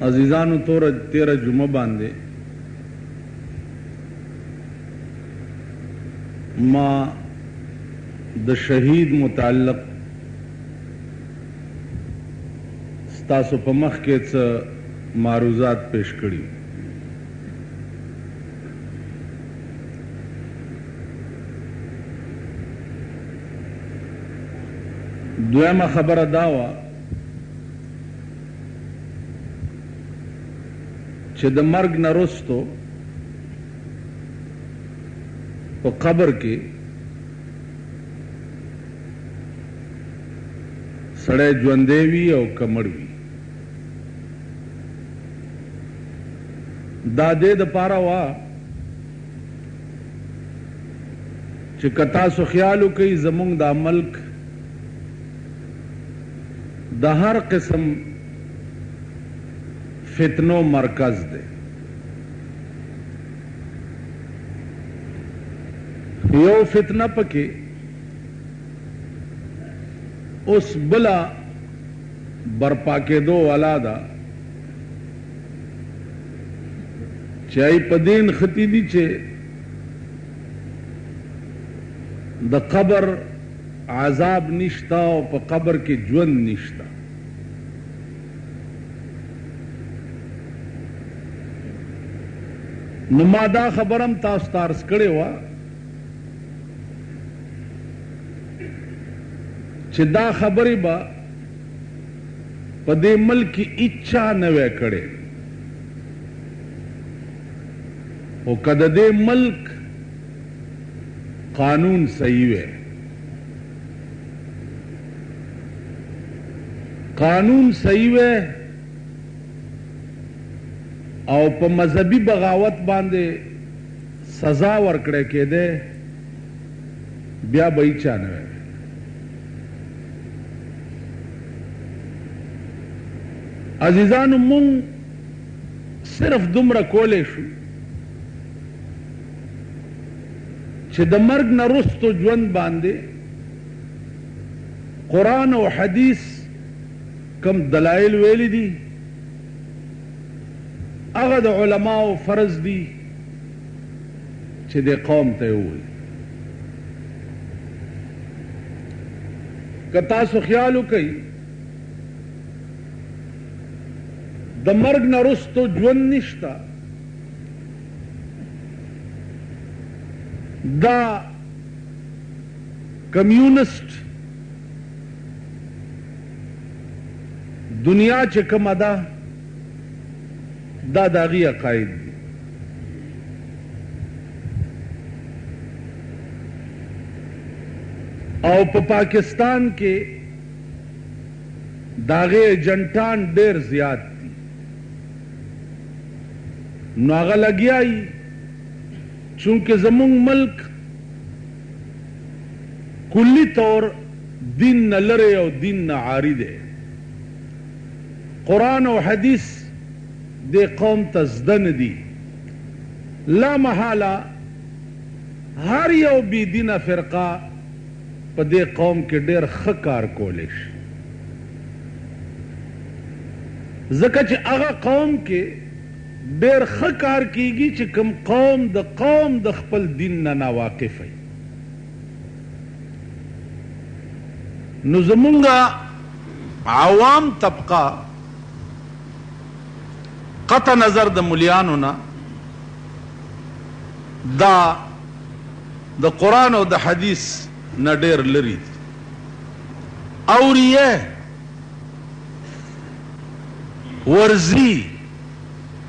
عزیزانو تیرہ جمعہ باندے ما د شہید متعلق ستاسو په مخ کې څه معروضات پیش کړي. دویمه خبره دا وه چې د مرګ نه وروستو په قبر کې سړی ژوندی وي او که مړ وي. دا دې دپاره وه چې که تاسو خیال وکئ زمونږ دا ملک د هر قسم فتنو مرکز دے. یو فتنه پکې اوس بلا برپا کېدو والا ده چې ای په دین ختی دي چې د قبر عذاب نشتا او په قبر کې ژوند نشتا. نو ما دا خبرم تاسو ته عرض کړې وه چې دا خبرې به په دې ملک کې اچا نه وی کړې، او که د دې ملک قانون صحیح وی، قانون صحیح وی او په مذهبي بغاوت باندې سزا ورکړی کېده، بیا به هیچا نه وی. عزیزانو مونږ صرف دومره کولی شو چې د مرګ نه وروستو ژوند باندې قرآن او حدیث کم دلائل ویلی دي هغه د علماو فرض دي چې د قوم ته ووایي. که تاسو خیال وکئ د مرګ نه وروستو ژوند نشته، دا کمیونسٹ دنیا چې کومه ده دا د هغې عقاید دي. او په پاکستان کې د هغې ایجنټان ډېر زیات دي. نو هغه لګیا یي چونکې زمونږ ملک کلی طور دین نه لرې او دین نه عاري دی. قرآن او حدیث دې قوم ته زده نه دي. لا محاله هر یو بی دینه فرقه په دې قوم کې ډېر ښه کار کولی شي، ځکه چې هغه قوم کې ډېر ښه کار کیږي چې کوم قوم د خپل دین نه ناواقف وي. نو زمونږ عوام طبقه قطع نظر د ملیانو نه دا د قرآن او د حدیث نه ډېر لري دي. اوري ورزي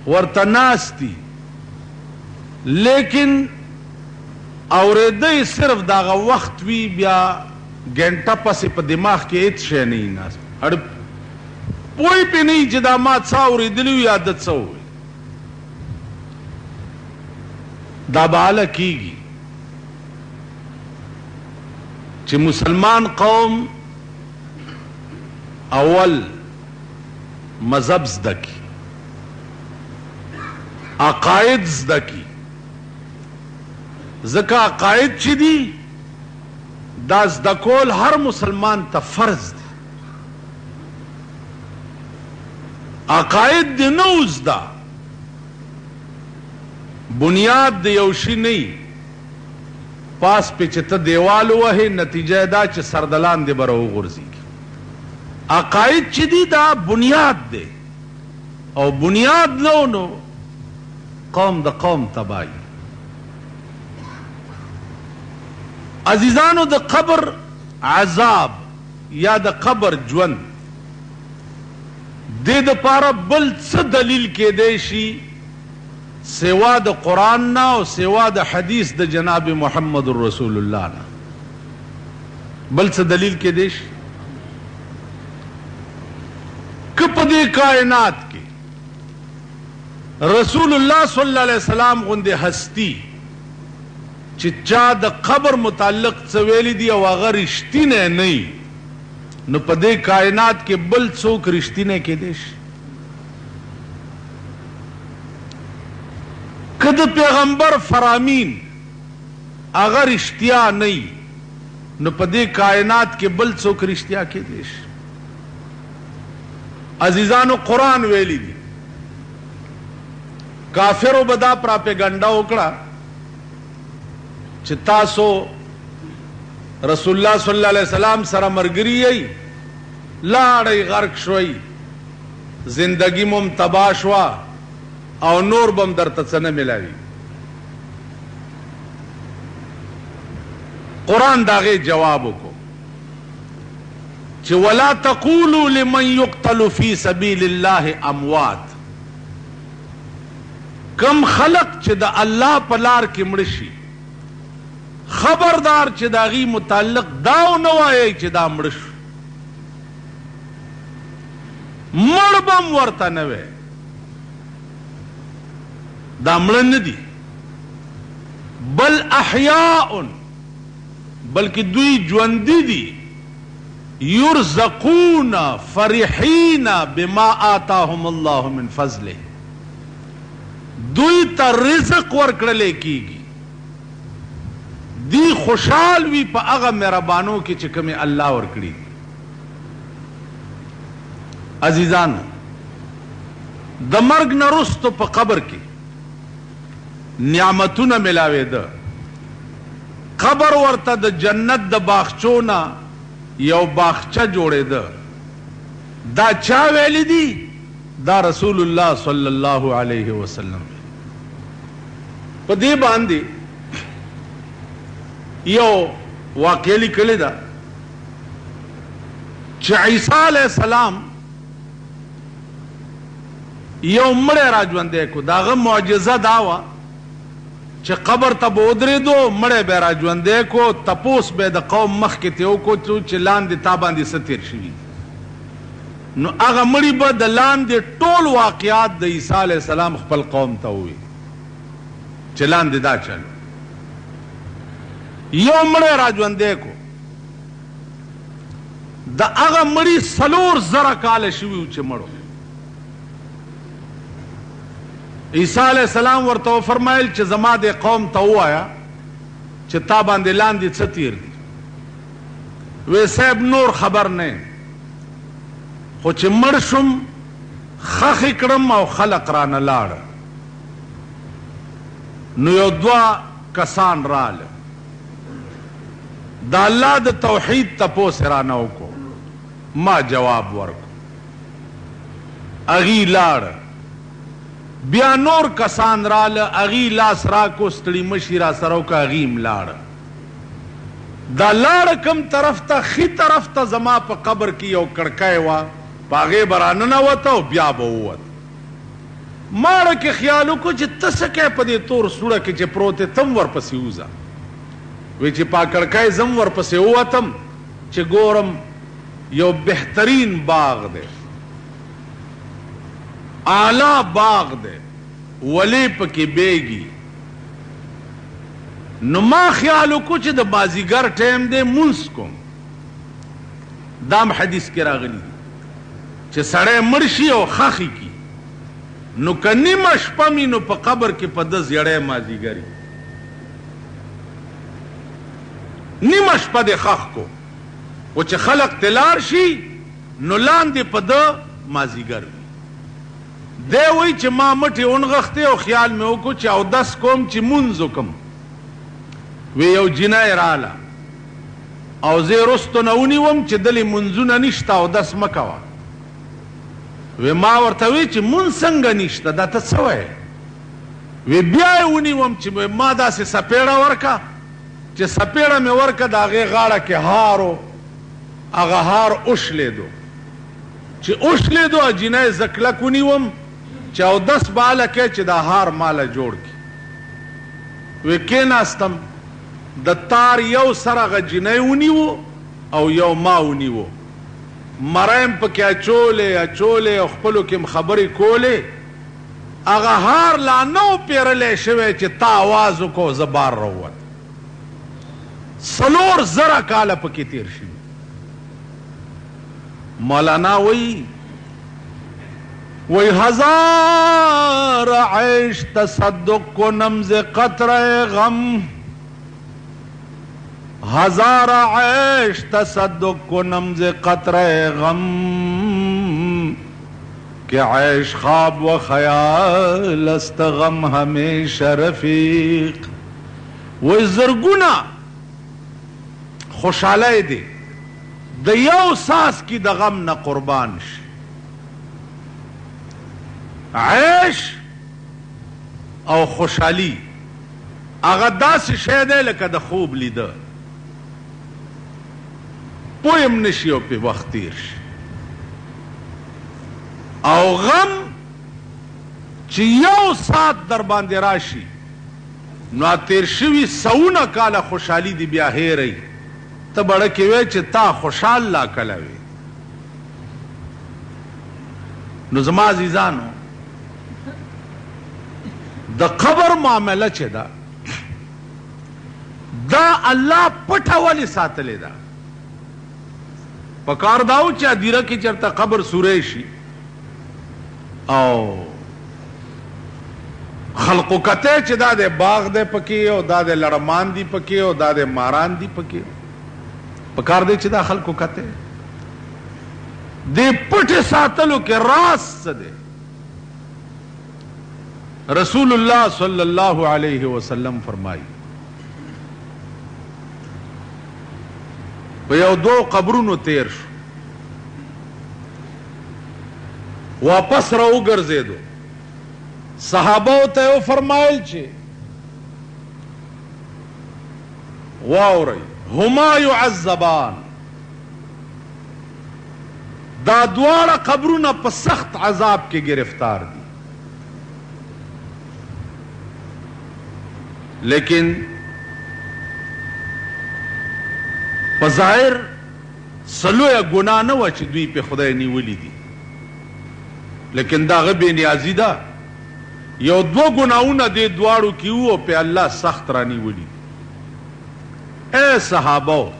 ورته ناستی، لیکن اورېدی صرف دغه وخت وي، بیا ګنټه پسې په دماغ کې هېڅ شی نه وي ناست، پوی پې نه وي چې دا ما څه اورېدلي وي یا ده څه وویل. دا به هله کېږي چې مسلمان قوم اول مذهب زده کړي، عقاید زده کړي، ځکه عقاید چې دي دا زده کول هر مسلمان ته فرض دی. عقاید دی نوز دا بنیاد دی یوشی نئی پاس پی چتا دیوالو وحی نتیجہ دا چه سردلان دی برو غرزی کی عقاید چی دی دا بنیاد دی او بنیاد نو قوم دا قوم تبائی عزیزانو دا قبر عذاب یا دا قبر جون دے دا پارا بل څه دلیل کے دیشی سوا دا قرآن نا او سوا دا حدیث دا جناب محمد رسول اللہ نا بل څه دلیل کے دیشی کپ دے کائنات کے رسول اللہ صلی اللہ علیہ وسلم غندے ہستی چچا دا قبر متعلق سویلی دی او اگر رشتینے نہیں نو پدے کائنات کے بل څوک رشتینے کے دیش کد پیغمبر فرامین اگر رشتیا نہیں نو پدے کائنات کے بل څوک رشتیا کے دیش عزیزانو قرآن ویلی دی کافرو بدا پراپیگنڈا اکڑا چتاسو رسول اللہ صلی اللہ علیہ وسلم سره مرګري ای لاړی غرق شوی زندگی مم تباہ شوا او نور بم در تڅنه ملاوی قرآن داغه جواب کو چې ولا تقولوا لمن يقتل في سبيل الله اموات کم خلق چې د الله په لار کې مړ شي خبردار چې داغي متعلق داو نه وایي چې دا مړ شو مړ بم ورته نه وي دا مړ نه دي بل احیاء بلکې دوی ژوندي دي یرزقون فرحین بما آتاهم الله من فضله دوی ته رزق ورکړل کیږي دی خوشحال وی پا اغا مہربانوں کی چکمی اللہ ورکڑی عزیزانو دا مرگ نرستو پا قبر کی نعمتونا ملاوے دا قبر ورتا دا جنت دا باغچونا یو باغچہ جوڑے دا چا ویلی دی دا رسول اللہ صلی اللہ علیہ وسلم پا دی باندی یو واقعی لکلی دا چه عیسیٰ علیہ السلام یو مڑے راجوندے کو دا غم معجزہ داوا چه قبر تا بودری دو مڑے بے راجوندے کو تپوس بے دا قوم مخ کے تیو کو چه لان دی تابان دی ستیر شوی نو اغا مڑی با دا لان دی ټول واقعات دا عیسیٰ علیہ السلام خپل قوم تا ہوئی چه لان دی دا چلو یو مڑے راجوندے کو دا اغا مڑی سلور زرہ کال شویو چه مڑو عیسیٰ علیہ السلام ورطو فرمائل چه زما دے قوم تاو آیا چه تا باندے لان دی ستیر دی وی صاحب نور خبر نہیں خو چه مرشم خخ اکڑم او خلق رانا لار نو یو دوا کسان رال دا اللہ دا توحید تپو سرانو کو ما جواب ورکو اغی لار بیا نور کسان رال اغی لاس راکو ستڑی مشی را سرو کا اغیم لار دا لار کم طرف تا خی طرف تا زما پا قبر کی یو کڑکائے وا پاگے براننا وطا و بیا باوت مارا کے خیالو کو چی تسکے پا دے تور سوڑا کے چی پروتے تم ور پسی اوزا وی چی پا کڑکائے زم ور پسی اوتم چی گورم یو بہترین باغ دے اعلی باغ دے ولی پکی بیگی نو ما خیالو کو چی دا بازیگر ٹیم دے منس کم دام حدیث کی راغلی چی سڑے مرشی او خاخی کی نو کنی مشپمی نو پا قبر کی پا دز یڑے مازیگری نیمش پا دے خاخ کو و چی خلق تلار شی نو لان دے پا دا مازیگر دی وی چې ما مټې ونغښتې او خیال مې وکړو چې اودس کوم چې مونځ وکم وی یو جنۍ راله او زه یې رستو نه ونیوم چې دلې مونځونه نشته اودس مه کوه وی ما ورته وی چې مونځ څنګه نشته دا ته څه وایې وی بیا یې ونیوم چې ما داسې سپېړه ورکه چې سپېړه مې ورکه د هغې غاړه کې هار و هغه هار اوشلېدو چې اوشلېدو جنۍ زه کلک ونیوم چې اودس به هله کوې چې دا هار ماله جوړ کړي وی کېناستم د تار یو سر هغه جنۍ ونیوو او یو ما ونیوو مرایم پکې اچولې او خپلو کې م خبرې کولې هغه هار لا نه و پیرلی شوی چې تا آواز وکړو زه بار راووت 4,000 کاله پکې تیر شوي مولانا وی 1000 عیش تصدق کنم ز قطره غم 1000 عیش تصدق کنم ز قطره غم کہ عیش خواب و خیال است غم ہمیشہ رفیق وی زرگونا خوشحالی دی د یو ساس کی د غم نه قربان شي عیش او خوشحالی هغه داسې شی دی لکه د خوب لیده پویم نشي او پې وخت تیر شي او غم چې یو ساعت در باندې راشي نو تیر شوي 100 کاله خوشحالي دی بیا هیری ته بړه کې وی چې تا خوشحال لا کله وي نو زما عزیزانو د قبر معامله چې ده دا الله پټه ولې ساتلې ده پکار داو چې ادیره کې چرته قبر سوری شي او خلقو کته چې دا د باغ دی پکې او دا د لړمان دی پکې او دا د ماران دی پکې پکار دی چې دا خلقو کته دی پټه ساتلو کې راز څه دی رسول اللہ صلی اللہ علیہ وسلم فرمائی یو 2 قبرونو تیر شو واپس را وګرځېدو صحابو ته یې وفرمایل چې واورئ هما يعذبان دا دواړه قبرونه په سخت عذاب کې گرفتار دي لیکن په ظاهر سلویه ګناه نه وه چې دوی په خدای نیولي دي لیکن دا هغه بې نیازي ده یو 2 ګناهونه دې دواړو کې وو او په الله سخت رانیولي اے صحابو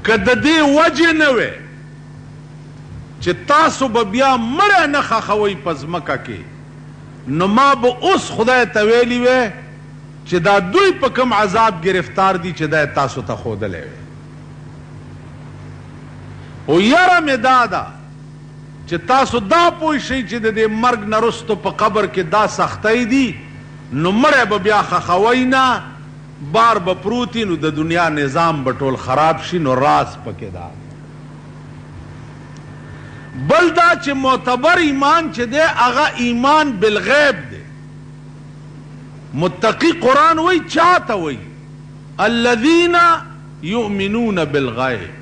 که د دې وجې نه وې چې تاسو به بیا مړی نه ښخوئ په ځمکه کې نو ما به اوس خدای ته ویلي وې چې دا دوی په کوم عذاب گرفتار دي چې دا تاسو ته ښودلی وی او یره مې دا ده چې تاسو دا پوه شئ چې د دې مرګ نه رستو په قبر کې دا سختۍ دي نو مړی به بیا ښخوئ نه بار به پروتي نو د دنیا نظام به ټول خراب شي نو راز پکې دا بل دا چې معتبر ایمان چې دی هغه ایمان بالغیب دی متقی قرآن وی چاہتا وی الذین یؤمنون بالغیب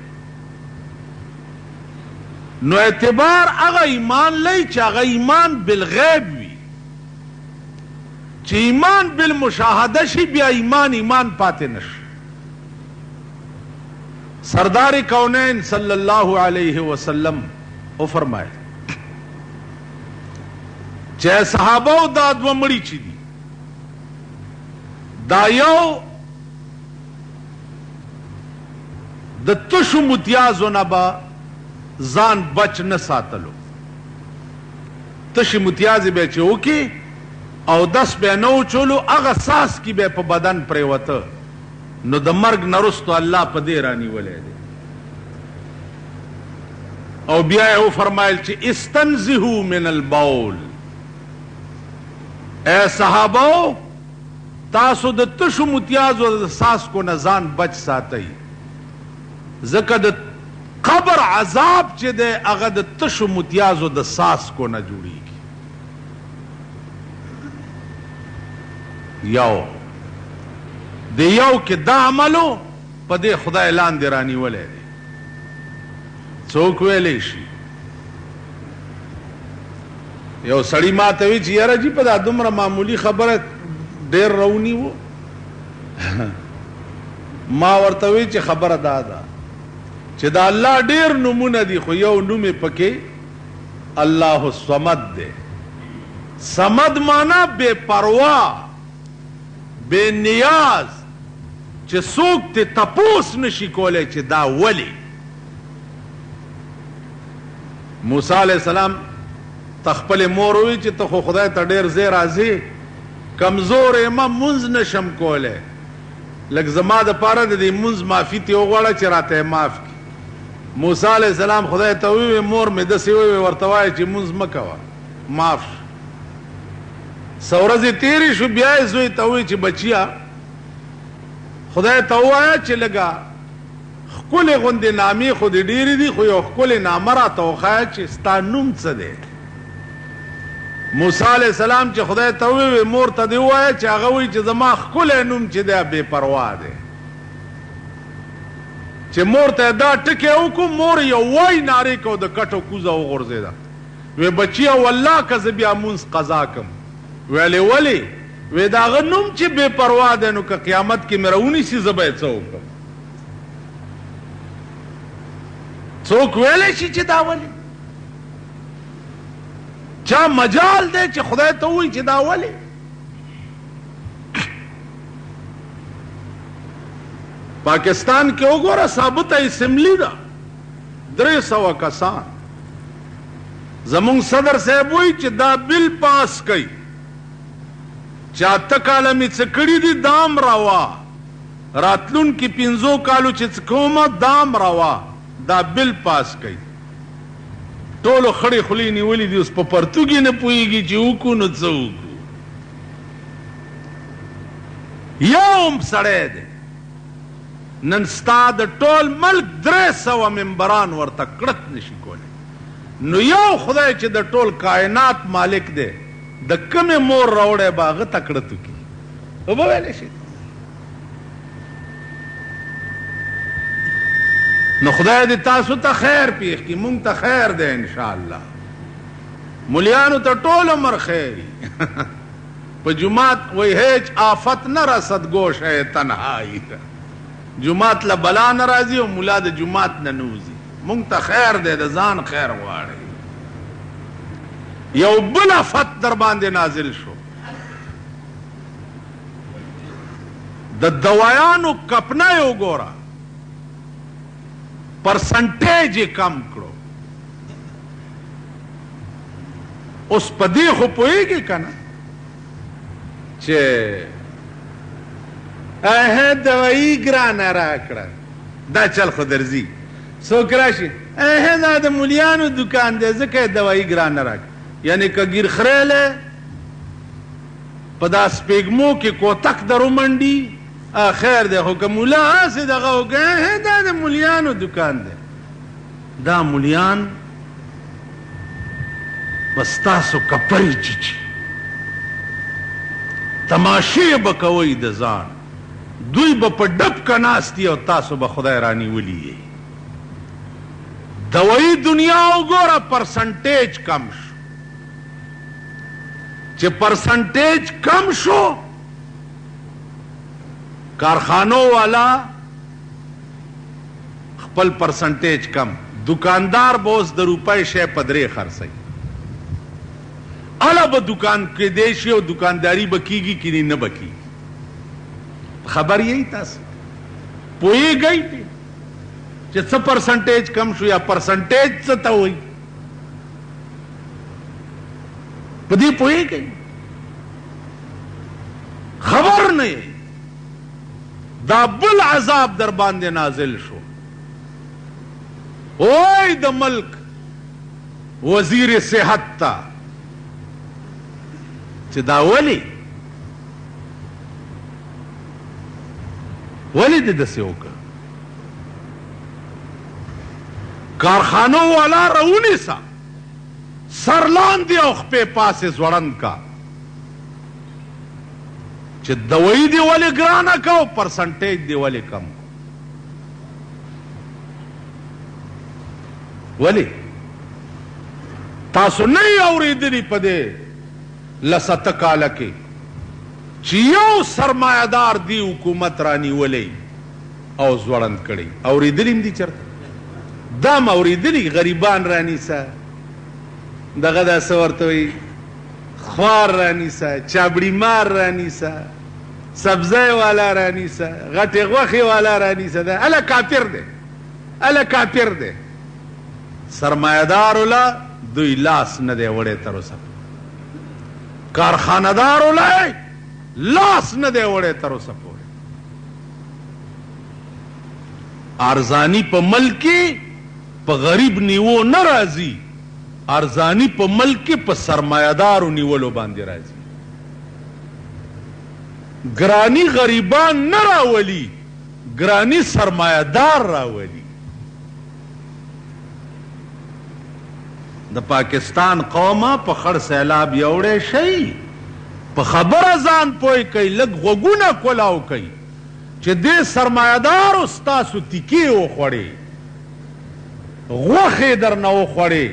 نو اعتبار اغا ایمان لئی چا اغا ایمان بالغیب وی چی ایمان بالمشاہدہ شی بیا ایمان پاتے نش سردار کونین صلی اللہ علیہ وسلم او فرمائے چاہے صحابہ دا دو مڑی چی دی دا یو د تشو متیازو نبا ځان بچ نه ساتلو تشی متیازی بے چه اوکی او دس بے نو چولو اغا ساس کی بے پا بدن پریوتا نو د مرگ نرستو اللہ پا دے رانی ولے دے او بیا یې وفرمایل چې استنزهوا من البول، اے صحابو تاسو د تشو متیازو د څاڅکو نه ځان بچ ساتئ، ځکه د قبر عذاب چې دی هغه د تشو متیازو د څاڅکو نه جوړیږي. یو د یو کې دا عملو په دې خدای لاندې رانیولی دی. څوک ویلی شي یو سړی ما ته وی چې یاره جي په دا دومره معمولي خبره ډېر رونیو. ما ورته وی چې خبره دا ده چې د الله ډېر نومونه دي خو یو نوم یې پکې الله الصمد دی. صمد معنا بے پروا بے نیاز، چې څوک ته تپوس نشي کولی چې دا ولی. موسی علیہ السلام تخپل مور وی چې ته خو خدای ته ډېر ځای راځې، کمزور یم مونځ نشم کولی، لږ زما دپاره د دې مونځ معافي ترې وغواړه چې راته یې معاف کړي. موسی علیہ السلام خدای ته ووی مور مې داسې ووی ورته وایه چې مونځ مه کوه معاف شو. څه ورځې تېرې شو بیا یې زوی ته ووی چې بچیه خدای ته ووایه چې لږه ښکلې غوندې نامې خو دې ډېرې دي خو یو ښکلې نامه راته وښایه چې ستا نوم څه دی. موسی علیہ السلام چې خدای ته ووی مور ته دې ووایه چې هغه وایي چې زما ښکلی نوم چې دی بې پروا دی. چې مور ته دا ټکی وکړو مور یو وای نارې کو د کټو کوزه وغورځېده. وی بچیه والله که زه بیا مونځ قضا کم. ویلې ولې؟ وی د هغه نوم چې بې پروا دی نو که قیامت کې مې راونیسي زه به یې څه وکړم. څوک ویلی شي چې دا ولې؟ چا مجال دی چې خدای ته ووایي چې دا ولې؟ پاکستان کې وګوره ثابته اسمبلی ده 300 کسان. زمونږ صدر صاحب وایي چې دا بل پاس کوي چې 8 کاله مې څه کړي دي دام روا، راتلونکي 5 کالو چې څه کومه دام روا. دا بل پاس کوي. ټولو خړې خولې نیولې دي اوس په پرتوګي نه پوهېږي چې وکړو نو څه وکړو. یو هم سړی دی نن ستا د ټول ملک 300 ممبران ورته کړت نشي کولی. نو یو خدای چې د ټول کائنات مالک دی د کمې مور راوړی به هغه ته کړت وکړي وبه ویلی شي. نو خدای دې تاسو ته خیر پیښ کړي، مونږ ته خیر دی انشاءالله. ملیانو ته ټول عمر خیری. په جماعت وی هیچ آفت نه رسد گوشه تنهایی. جماعت له بلا نه راځي او ملا د جماعت نه نوځي. مونږ ته خیر دی د ځان خیر غواړئ. یو بل آفت در باندې نازل شو، د دوایانو کپنه وګوره پرسنټیج یې کم کړو. اوس په دې خو پوهېږي که نه چې دوایي ګرانه راکړه دا چل خو درځي. څوک راشي دا د مولیانو دکان دی ځکه یې دوایي ګرانه راکړه. یعنې که ګیر خریلی په دا سپېږمو کې کوتک در ومنډي خیر دی، خو که مولا هسې دغه وکړي دا د مولیانو دکان دی. دا مولیان به ستاسو کپړې چیچي، تماشې به کوئ د ځان، دوی به په ډبکه ناست دي او تاسو به خدای رانیولي یې. دوایي دنیا وګوره پرسنټیج کم شو. چې پرسنټیج کم شو کارخانو والا خپل پرسنټیج کم، دکاندار به اوس د روپۍ شی په 3 خرڅوي. اله به دکان کېدی شي او دکانداري به کېږي که نه به کېږي. خبر یې تاسو پوهېږئ چې څه پرسنټیج کم شو یا پرسنټیج څه ته وایي؟ په دې پوهېږئ؟ خبر نه یې. دا بل عذاب در باندې نازل شو. اوی د ملک وزیر صحت تا چې دا ولی دې داسې وکړه کارخانو والا راونیسه سر لاندې او خپې پاسې ځوړند کا چې دوایي دې ولې ګرانه که او پرسنټیج دې ولې کم ولې تاسو نه یې اورېدلي په دې لسته کاله کې چې یو سرمایهدار دی حکومت رانیولی او ځوړند کړی اورېدلي م دي چېرته دا م اورېدلي غریبان رانیسه دغه داسې ورته وایي خوار رانیسه چابړي مار رانیسه سبزی والا رانیسه غټې غوښې والا رانیسه ده اله کافر دی اله کافر دی سرمایهدارو له دوی لاس نه دی وړی تر اوسه کارخانهدارو له لاس نه دی وړی تر اوسه پورې ارزانی په ملک کې په غریب نیو نه راځي ارزانی په ملک کې په سرمایهدارو نیولو باندې راځي ګرانی غریبان نه راولي ګرانی سرمایهدار راولي د پاکستان قومه په خړ سیلاب یوړی شي په خبره ځان پوی کوي لږ غوږونه کولاو کوي چې دې سرمایهدارو ستاسو تیکې وخوړې غوښې درنه وخوړې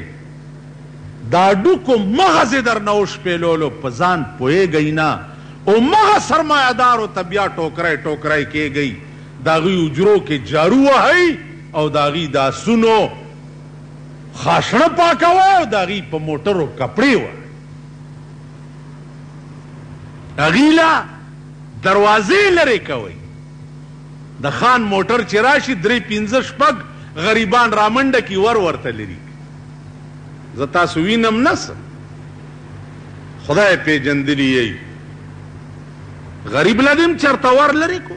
دا ډوکو مغز درنه وشپېلولو په ځان پوهېږئ نه او مغه سرمایهدارو ته بیا ټوکری ټوکری کېږئ د هغوی حجرو کې جارو وهئ او د هغوی د آسونو خاشړه پاکوئ او د هغوی په موټرو کپړې وهئ هغوی له دروازې لرې کوئ د خان موټر چې راشي 3-5 شپږ غریبان رامنډه کي ورته لري زه تاسو وینم نسم خدای پیژندلی یی غریب لدیم چرته ور لري کو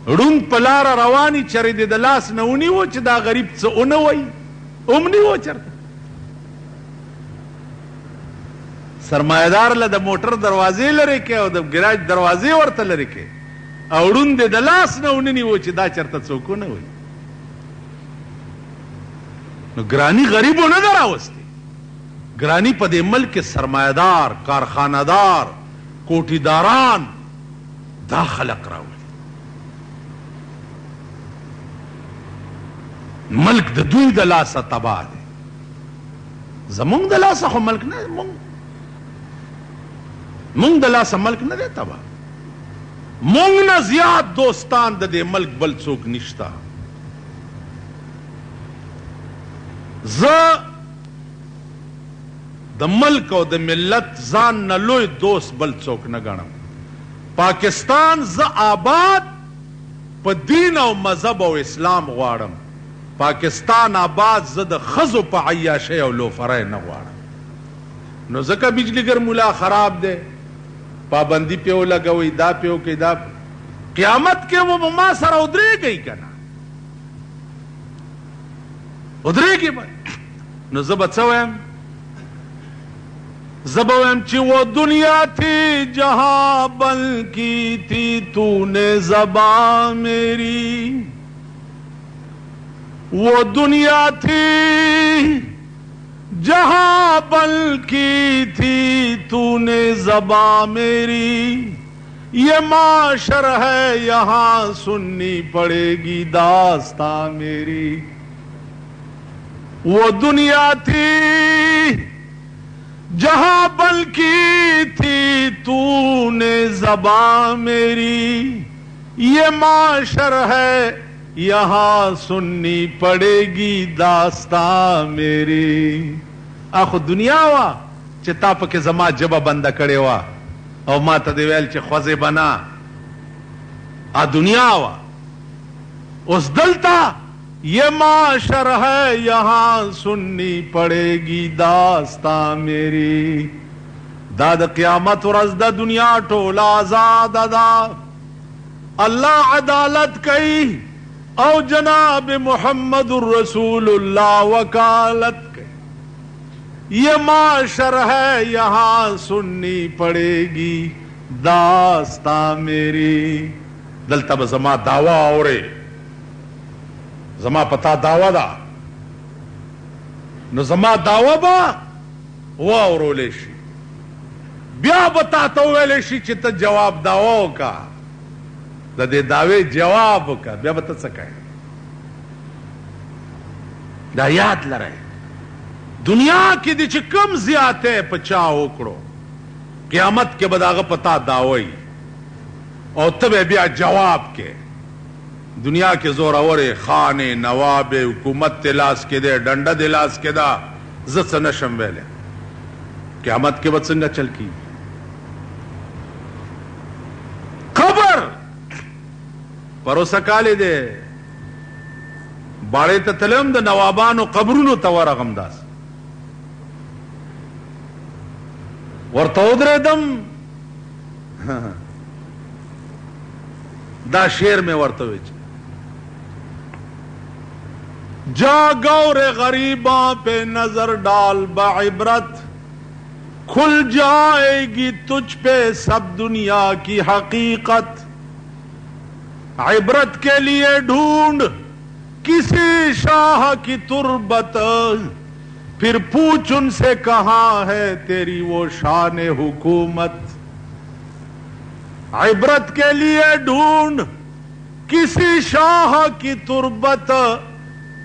ړوند په لاره رواني چرې د لاس نه ونیو چې دا غریب څه ونه وایي نیو چرته سرمایهدار له د موټر دروازې لرې کې او د ګراج دروازې ورته لرې کې او ړوند د لاس نه ونیو چې دا چرته څوک ونه وایي نو ګرانی غریبو نه ده راوستې ګرانی په دې ملک کې سرمایهدار کارخانهدار کوټیداران دا خلق راولي ملک د دوی د لاسه تباه دی زمونږ د لاسه خو ملک نه مونږ د لاسه ملک نه دی تباه مونږ نه زیات دوستان د دې ملک بل څوک نشته زه د ملک او د ملت ځان نه لوی دوست بل څوک نه ګڼم پاکستان زه آباد په دین او مذهب او اسلام غواړم پاکستان آباد زه د ښځو په عیاشۍ او لوفرۍ نه غواړم نو ځکه بجلیګر مولا خراب دی پابندي پې ولګوئ دا پې وکئ دا قیامت کې به ما سره ودرېږئ که نه ودرېږئ به نو زه به څه ویم زه به ویم چې وہ دنیا تھی جہاں بن کی تھی تو نے زباں میری وہ دنیا تھی جہاں بن کی تھی تو نے زباں میری یہ معاشر ہے یہاں سننی پڑے گی داستاں میری وہ دنیا تھی جہاں بل کی تھی تو نے زباں میری یہ معاشر ہے یہاں سننی پڑے گی داستاں میری اخو دنیا وا چې تا پکې زما جبه بنده کړې وه او ما ته دې ویل چې خوځې به نه دنیا وا اوس دلته یہ معاشر ہے یہاں سننی پڑے گی داستاں میری دا د قیامت ورځ د دنیا ټول آزاد دا اللہ عدالت کئی او جناب محمد رسول اللہ وکالت کئی ये माशर है यहां सुननी पड़ेगी दास्ता मेरी। दलता ब जमा दावा औरे जमा पता दावा दा न जमा दावा बा वो औरोले शी ब्या बता तो वेले शी चित जवाब दावो का दे दावे जवाब का ब्या बता सकाए दा याद लरे दुनिया की दिच कम ज्याते पचा ओकड़ो क़यामत के बदाग पता दावई और तबे ब्या जवाब के दुनिया के जोर औरे खाने नवाबे हुकूमत तिलास के दे डंडा दिलास के दा जस नशम वेले क़यामत के बद संगा चल की खबर परोसा काले दे बाड़े तलम द नवाबानो कबरूनो तवारा गमदास वर्तोदरे दम दा शेर में वर्तविच जा गौरे गरीबा पे नजर डाल बाइबरत खुल जाएगी तुझ पे सब दुनिया की हकीकत। इबरत के लिए ढूंढ किसी शाह की तुरबत फिर पूछ उनसे कहां है तेरी वो शान हुकूमत। इबरत के लिए ढूंढ किसी शाह की तुरबत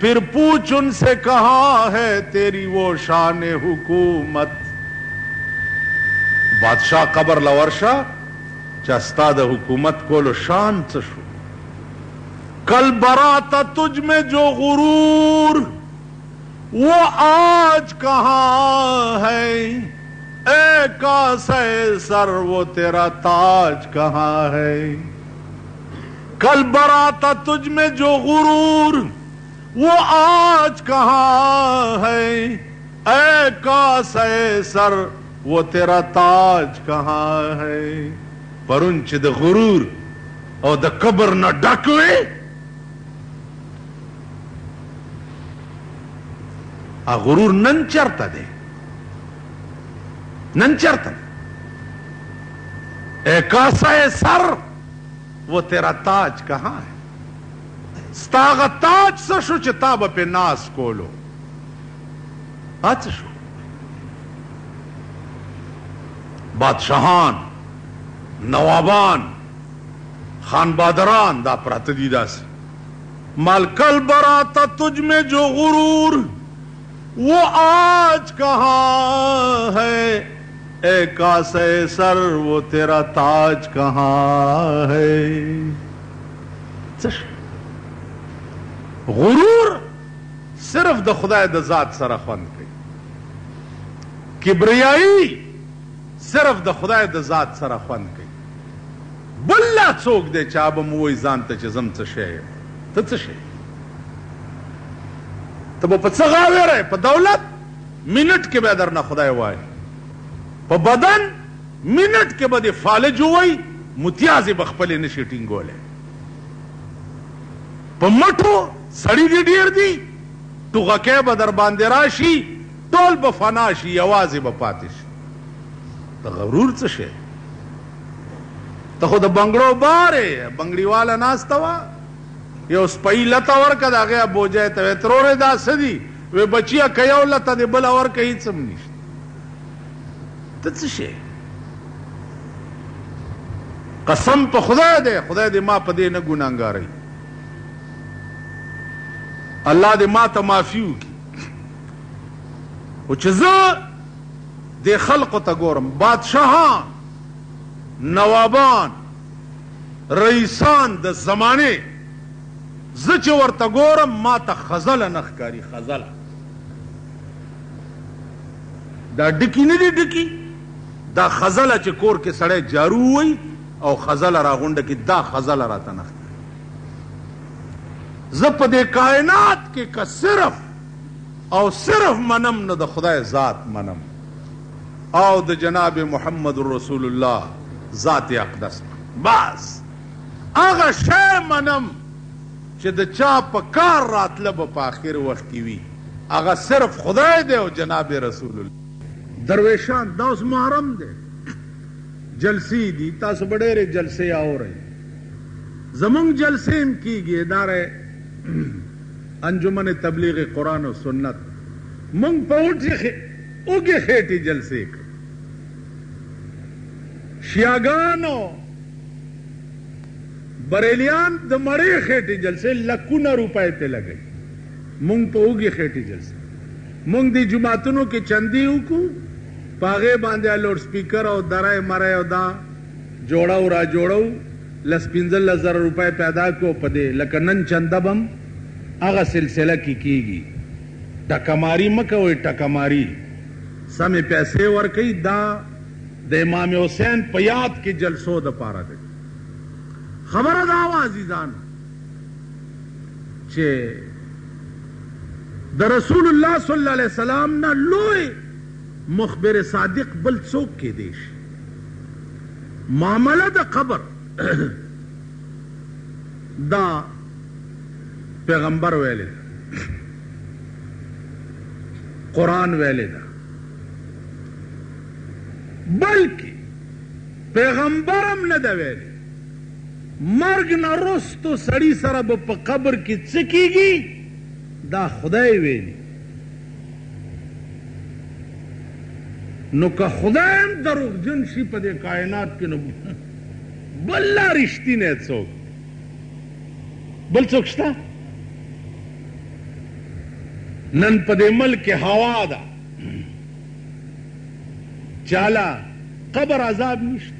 फिर पूछ उनसे कहां है तेरी वो शान हुकूमत। बादशाह कबर लवर्शा चस्ताद हुकूमत को लो शान चशु कल बराता तुझ में जो गुरूर वो आज कहां है। ए कासे सर वो तेरा ताज कहां है। कल बराता तुझ में जो गुरूर वो आज कहां है। ए कासे सर वो तेरा ताज कहां है। परुंच द गुरूर और द कबर न डकवे आ गुरूर नंचरता दे नंचरता ए कासा सर वो तेरा ताज कहां है। स्तागा ताज सशु चिताब पे नास कोलो शु बादशाहान नवाबान खान बादरान दा प्रातदीदा से माल कल बराता तुझ में जो गुरूर वो आज कहां है। ए कासे सर वो तेरा ताज कहां है। गुरूर सिर्फ द खुदा द जात सरा ख्वंद कई किब्रियाई सिर्फ द खुदा द जात सरा ख्वंद कई बुल्ला चोक दे चाब मुई जानते चम चशे तशे तब वो पगावे रहे प दौलत मिनट के बेदर ना खुदा वाय प बदन मिनट के बदे फालज हुई मुतियाज बखपले ने शीटिंग गोले प मठो सड़ी दी डेर दी टुगके बदर बांधे राशि टोल बफनाशी आवाज बपातिश तो गरूर चशे तो खुद बंगड़ो बारे बंगड़ी वाला नास्तवा ये उस पई लता वर का गया बोझे तवे त्रोरे दासदी वे बचिया कयो लता दे बला वर कहीं समनी तत्से कसम पे खुदा दे मां पदे न गुनाहगारी अल्लाह दे मां त माफी की उचज़ दे खल्क त गोरम बादशाहान नवाबान रईसान द जमाने जच वर्ता गोरम माता खजल नखकारी खजल दा डिकी नहीं डिकी दा खजल च कोर के सड़े जारू हुई और खजल रागुंड की दा खजल राता नख जप दे कायनात के का सिर्फ और सिर्फ मनम न द खुदा जात मनम और द जनाब मोहम्मद रसूलुल्लाह जात अक़दस बस आगा शे मनम च द चा पकार रातलब प आखिर वक्त की वी هغه صرف خدای دی او جناب رسول الله. درویشان دا اوس محرم دی، جلسی دی، تاسو به ډېرې جلسې اورئ. زمونږ جلسې هم کېږي، اداره انجمن تبلیغ قرآن و سنت. مونږ په اوږې خېټې جلسې کوو. شیعاګانو بریلیان د مړې خېټې جلسې لکونه روپۍ ته لګوي، مونږ په اوږې خېټې جلسې. مونږ د جماعتونو کې چندې وکړو، په هغې باندې لوډ سپیکر او درای مرای او دا جوړو را جوړو، 15,000 روپۍ پیدا کړو په دې. لکه نن چنده بم هغه سلسله کې کېږي. ټکماري مه کوئ، ټکماري سمې پیسې ورکوئ. دا د امام حسین په یاد کې جلسو دپاره دی. خبره دا وه عزیزان چې د رسول الله صلی الله علیه وسلم نه لوی مخبر صادق بل څوک کېدی شي. معامله د قبر دا پیغمبر ویلی ده، قرآن ویلی ده، بلکې پیغمبر هم نه ده ویلی. مرګ نه وروستو سړي سره به په قبر کې څه کېږي دا خدای ویلی. نو که خدای هم دروغجن شي په دې کائنات کې، نو بل لا رښتینی څوک بل څوک شته؟ نن په دې ملک هوا ده، چاله قبر عذاب نشته،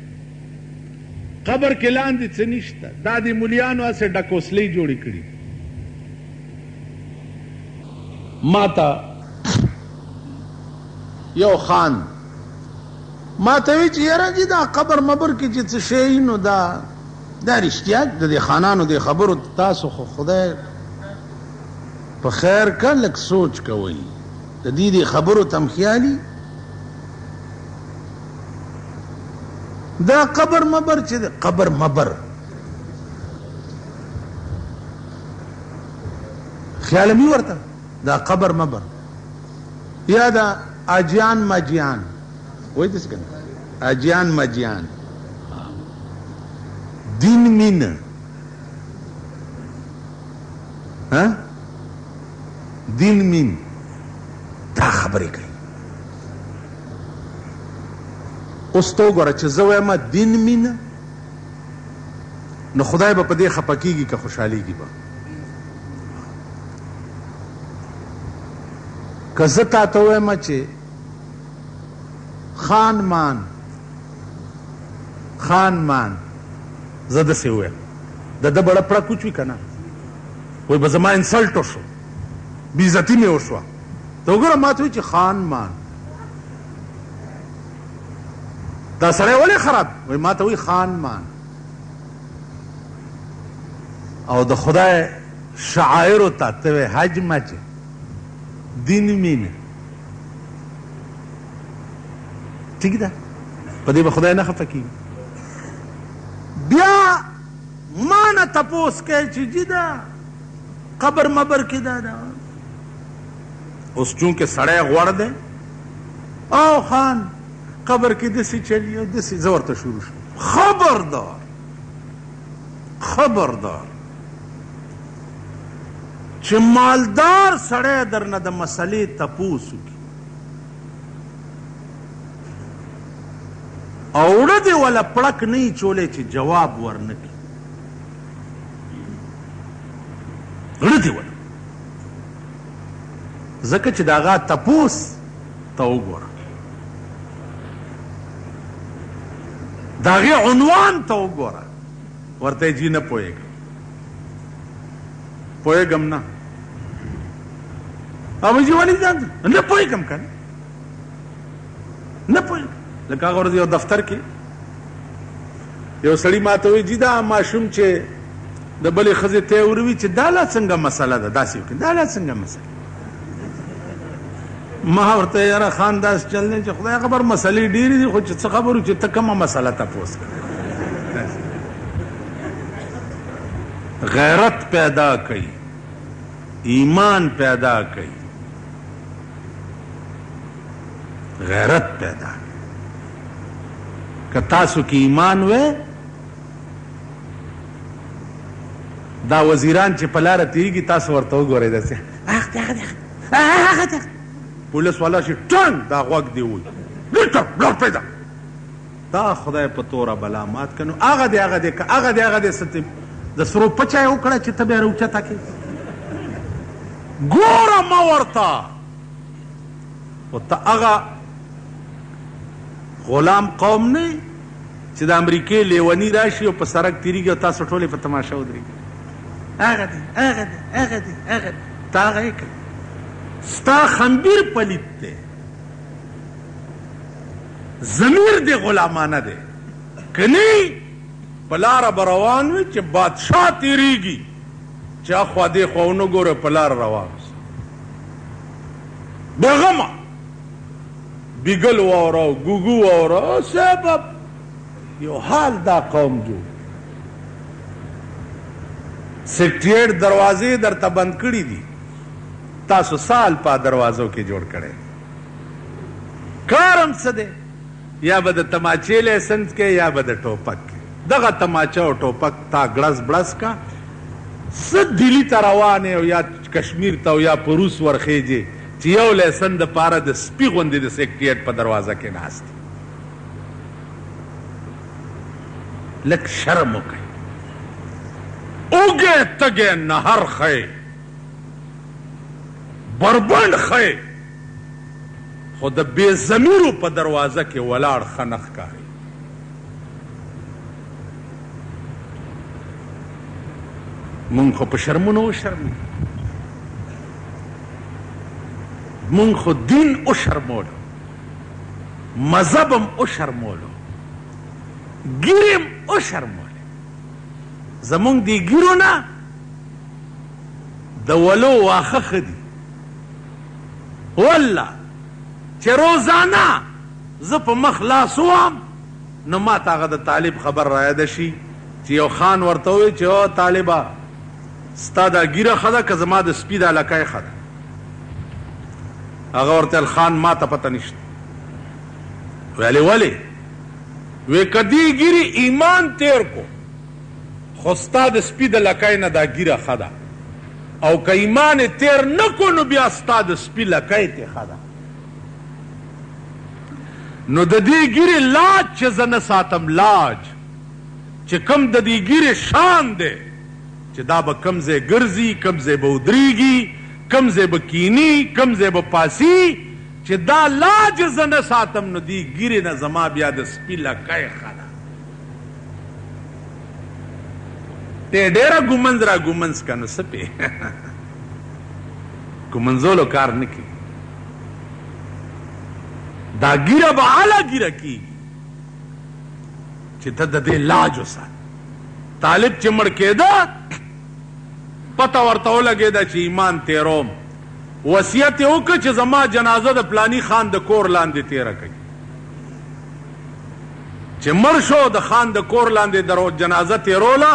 قبر کې لاندې څه نشته. دا د مولیانو هسې ډکوسلۍ جوړې کړي. ما ته یو خان ما ته وی چې یاره جي دا قبر مبر کې چې څه شی نو دا رښتیا د دې خانانو د خبرو تاسو خو خدای په خیر که لږ سوچ کوئ، د دې خبرو تم خیالي. دا قبر مبر چې دی، قبر مبر خیال می ورته دا قبر مبر یا دا اجیان مجیان وای دې څنګه اجیان مجیان دین مين ها دین مين دا خبرې کوي. اوس تو ګوره چې زه وایم دین مين، نو خدای به په دې خفه کېږي که خوشحالېږي به. که زه تا ته وایم چې خان مان زه داسې ووایم، د ده بړه پړه کوچ وي که نه، وایي به زما انسلټ وشو، بېعزتي مې وشوه. ته وګوره ما ته وایي چې خان مان دا سړی ولې خراب؟ وایي ما ته وایي خان مان. او د خدای شعایرو ته ته وایي حج مچ دین مین. ٹھیک ده، په دې به خدای نه خفه کېږي. بیا ما نه تپوس کوي چې جي دا قبر مبر کې دا اوس چونکې سړی غوړ دی او خان قبر کې داسې چلي او داسې زه ورته شروع شم. خبردار چې مالدار سړی درنه د مسلې تپوس وکړي او وړه دې وله پړک نه یي چولی چې جواب ورنه کړي. وړه دې وله ځکه چې د هغه تپوس ته وګوره، د هغې عنوان ته وګوره، ورته یې جي نه پوهېږم نه. او جي ولې نه پوهېږم که نه پوهېږم. لکه هغه ورځ یو دفتر کې یو سړي ما ته وایي جي دا ماشوم چې د بلې ښځې ته یې وروي چې دا لا څنګه مسله ده، داسې وکړي دا لا څنګه مسله. ما ورته یاره خان داسې چل دی چې خدای خبر مسلې ډېرې دي، خو چې څه خبرو چې ته کومه مسله تپوس کوې. غیرت پیدا کوي، ایمان پیدا کوي، غیرت پیدا که تاسو کې ایمان وې دا وزیران چې په لاره تېرېږي تاسو ورته وګورئ داسې پولیس والا چې ټنګ دا غوږ دې وي لار پیدا دا خدای په توره بلا مات که نو هغه دی د سرو پچه یې وکړه چې ته بیا راوچته کړې ګوره مه ورته خو ته هغه غلام قوم نه چې د امریکې لیوني راشي او په سړک تېرېږي او تاسو ټولې په تماشه ودرېږي هغه دی ته هغه یې کړه ستا خنبیر پلیت دی ضمیر دی غلامانه دی که نه په لاره به روان وي چې بادشاه تېرېږي چې اخوا دې خوا ونه ګوره په لاره روان اوسه بېغمه بیګل واوره او ګوګو واوره صاحب یو حال دا قوم جو سیکریټ دروازې درته بند کړي دي تاسو سال په دروازو کې جوړ کړی کار هم څه دی یا به د تماچې لایسنس کې یا به د ټوپک کې دغه تماچه او ټوپک تا ګړس بړس کا څه دلی ته روان او یا کشمیر ته او یا په روس ورخیږي چې یو لایسن د پاره د سپي غوندې د سیکریټ په دروازه کې ناست لږ شرم وکړئ اوږې تږې نهر ښی بربنډ ښی خو د بې ضمیرو په دروازه کې ولاړ ښه نه ښکاري مونږ خو په شرمونو وشرمېږو مونږ خو دین وشرمولو مذهب هم وشرمولو ګیرې هم وشرمولې زمونږ دې ګیرو نه د ولو واښه ښه دي والله چې روزانه زه په مخ لاس ووم نو ما ته هغه د طالب خبر رایاده شي چې یو خان ورته ووایي چې او طالبه ستا دا ګیره ښه ده که زما د سپي دا لکۍ ښه ده هغه ورته ویل خان ما ته پته نشته ویلې ولې وی که دې ګیرې ایمان تیر کو خو ستا د سپي د لکۍ نه دا ګیره ښه ده او که ایمان تیر نه کو نو بیا ستا د سپي لکۍ تې ښه ده نو د دې ګیرې لاج چې زه نه ساتم لاج چې کم د دې ګیرې شان دی چې دا به کم ځای ګرځي کم ځای به ودرېږي کم ځای به کینی کم ځای به پاسي چې دا لاج زه نه ساتم نو دې ګیرې نه زما بیا د سپي لکۍ ښه ده ته ډېره ګومنځ را ګومنځ که نو څه پې ګومنځولو کار نه کوي دا ګیره به اعلی ګیره کېږي چې ته د دې لاج وسات طالب چې مړ کېده پته ورته ولګېده چې ایمان تیروم وصیت یې وکړه چې زما جنازه د پلاني خان د کور لاندې تیره کوي چې مړ شو د خان د کور لاندې جنازه تیروله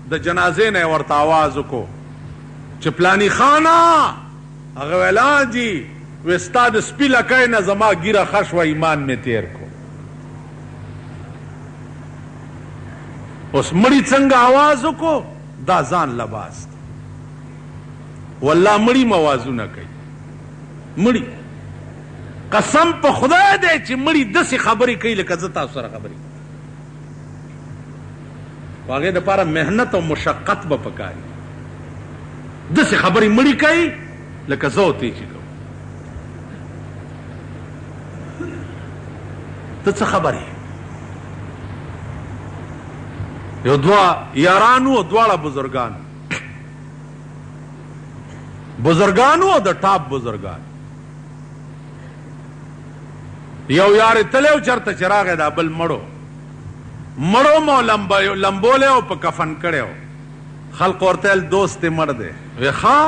د جنازې نه یې ورته آواز وکړو چې پلاني خانه هغه ویل جی وی ستا د سپي لکۍ نه زما ګیره ښه شوه ایمان مې تیر کو اوس مړي څنګه آواز وکړو دا ځان لباس دی والله مړي موازونه کوي مړي قسم په خدای دی چې مړي داسې خبرې کوي لکه زه تاسو سره خبرې خو هغې دپاره محنت او مشقت به پکاري داسې خبرې مړي کوي لکه زه او تی چې کوو ته څه خبرې یو دوه یارانو او دواړه بزرګانو او د ټاپ بزرګان یو یار تلی و چرته چې راغی دا بل مړو مو لمبولی او په کفن کړی و خلق ورته ویل دوست دې مړ دی وی ښه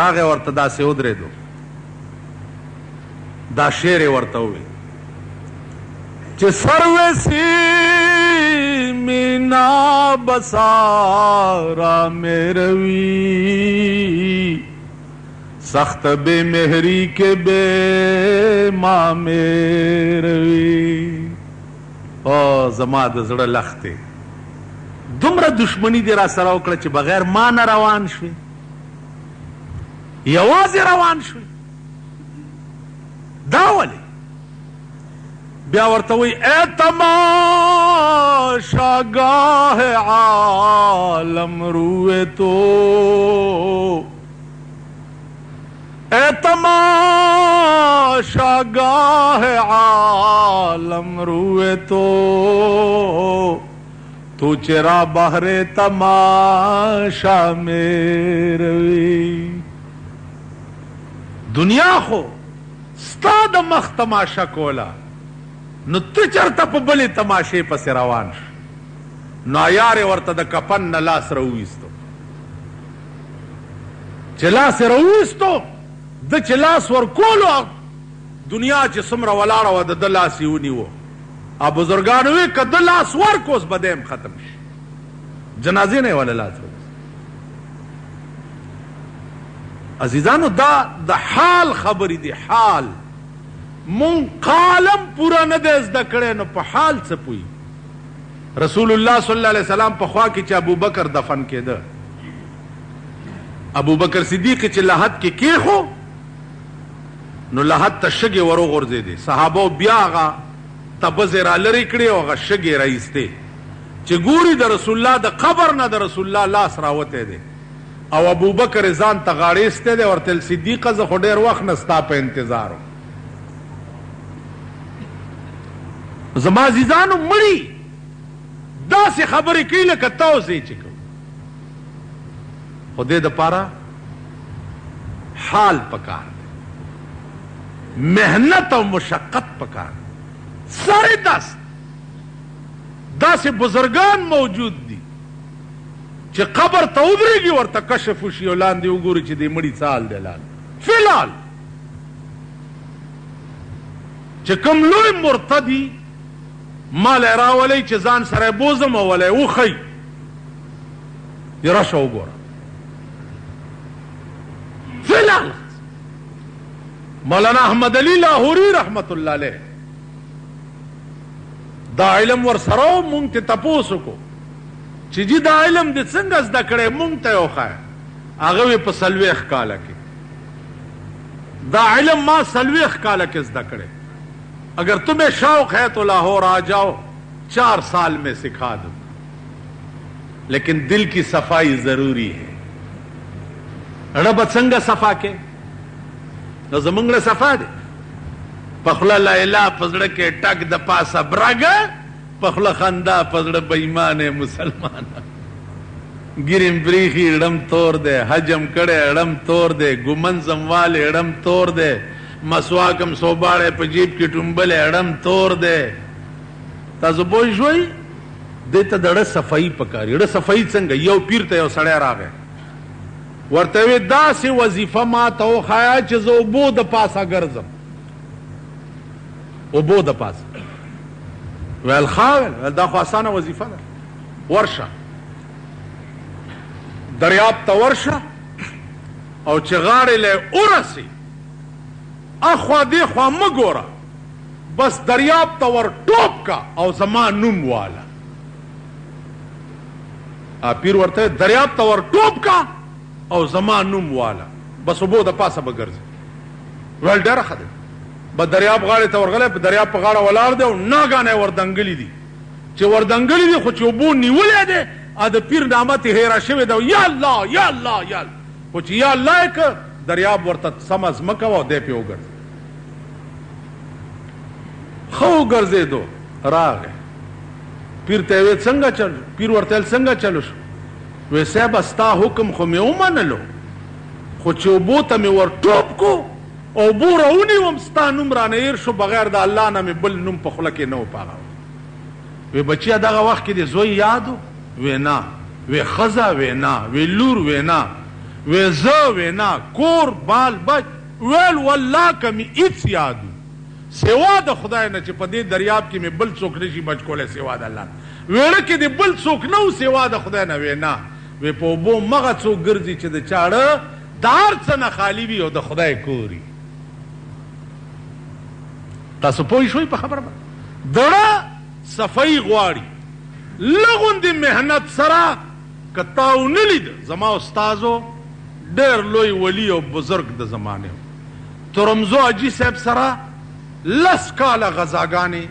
راغی ورته داسې ودرېدو دا شعر یې ورته وویل چې سروسی مینا بسارا میروی سخت بے مہری کے بے مامیروی او زما د زړه لختې دومره دشمنی دې را سره وکړه چې بغیر ما نه روان شوې یوازې روان شوې دا ولې بیا ورته وایي اے تماشاگاه عالم روئے تو اے تماشاگاه عالم روئے تو چرا بہر تماشا میں روی دنیا خو ستا د مخ تماشا کولا نو ته چرته په بلې تماشې پسې روان شو نو عیار یې ورته د کفن نه لاس راوویستو چې لاس یې راوویستو ده چې لاس ورکولو دنیا چې څومره ولاړه وه د ده لاس یې ونیوه او بزرګانو وی که ده لاس ورکوس به دی هم ختم شي جنازې نه یې وله لاس عزیزانو دا د حال خبرې دي حال مون قالم پورا نه دی زده کړی نو په حال څه پوي رسول الله صلی الله علیه وسلم په خوا کې چې ابوبکر دفن کېده ابوبکر صدیق چې لحد کې کېښو نو لحد ته شګې وروغورځېدې صحابو بیا هغه تبزې را لرې کړې او هغه شګې راایستې چې ګوري د رسول الله د قبر نه د رسول الله لاس راوتی دی او ابوبکر ځان ته غاړې ایستی دی ورته صدیقه زه خو ډېر وخت نه ستا په انتظار وم زما عزیزانو مړي داسې خبرې کوي لکه تاسې چې کوو خو دې دپاره حال پکار دی محنت او مشقت پکار دی سر دست داسې بزرگان موجود دي چې قبر ته ودرېږي ورته کشف وشي او لاندې وګوري چې دې مړي څه حال دی لاندې فلحال چې کوم لوی مرتدي مال راولي چې ځان سره بوزم او ولی وخی رشه وګوره فلحال مولانا احمد علی لاهوري رحمت الله علیه دا علم ورسره مونږ ته تپوس وکړو چې جی دا علم دې څنګه زده کړی مونږ ته یې وښایه هغه وی په 40 کاله کې دا علم ما 40 کاله کې زده کړی اگر تمہیں شوق ہے تو لاہور آ جاؤ 4 سال میں سکھا دوں لیکن دل کی صفائی ضروری ہے رب څنګه صفا کې نو زمونږ له صفا دی پخله لا اله په زړه کې ټک د پاسه برګه پخله خندا په زړه بېایمانه مسلمان ګریم بریخي ړم تور دی حجم کړی ړم تور دی ګمن زمواله ړم تور دی مسواکم صوباړی په جیب کې ټومبلی اړم تور دی تاسو پوه شوئ دې ته د اړه صفایي پکار اړه صفایي څنګه یو پیر ته یو سړی راغی ورته وی داسې وظیفه ما ته وښایه چې زه اوبو د پاسه ګرځم اوبو د پاسه ویل ښه ویل دا خو اسانه وظیفه ده ورشه دریاب ته ورشه او چې غاړې له ورسي اخوا دې خوا مه ګوره بس دریاب ته ور ټوپ کا او زما نوم واله پیر ورته دریاب ته ور ټوپ کا او زما نوم واله بس اوبو د پاسه به ګرځي ویل ډېره ښه ده به دریاب غاړې ته ورغلی په دریاب په غاړه ولاړ دی او ناګانه یې وردنګلي دي چې وردنګلي دي خو چې اوبو نیولی دی د پیر نامت یې هیره شوې ده یا الله یا الله یا خو چې یا الله یې که دریاب ورته سمه ځمکه وه او دی پې وګرځي ښه وګرځېدو راغی پیر ته یې ویل څنګه چل پیر ورته ویل څنګه چلو شو وی صاحبه ستا حکم خو مې ومنلو خو چې اوبو ته مې ور ټوپ کو او اوبو راونیوم ستا نوم رانه هیر شو بغیر د الله نه مې بل نوم په خوله کې نه و پاغه وی بچیا دغه وخت کې دې زوی یادو وی نه وی ښځه وی نه وی لور وی نه وی زه وی نه کور بال بچ ویل والله که مې هېڅ یادو سوا د خدای نه چې په دې دریاب کې مې بل څوک نشي بچ کولی سوا د الله ویړه کې دې بل څوک نه و سوا د خدای نه وی نه وی په اوبو مغه څوک ګرځي چې د چاړه د هر څه نه خالي وي او د خدای کوري. تاسو پوه شوئ په خبره باندې؟ زړه صفایي غواړي. لغوندې محنت سره که تا ونه لید، زما استازو ډېر لوی ولی او بزرګ د زمانې ترمزو حاجي صاحب سره 10 کاله غذاګانې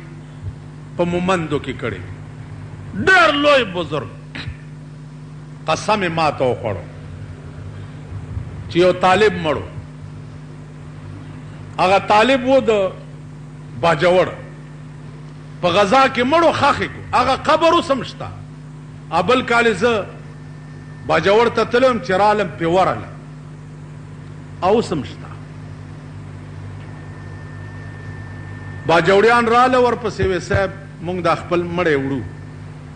په مومندو کې کړې. ډېر لوی بزرګ قسم یې ماته وخوړو چې یو طالب مړو. هغه طالب و د باجوړ په غزا کې مړو خاخې کو. هغه قبر اوس هم شته. بل کال زه باجوړ ته تلم چې رالم پې ورله او اوس هم شته. باجوړیان راله ورپسې وې صاحب مونږ دا خپل مړی وړو.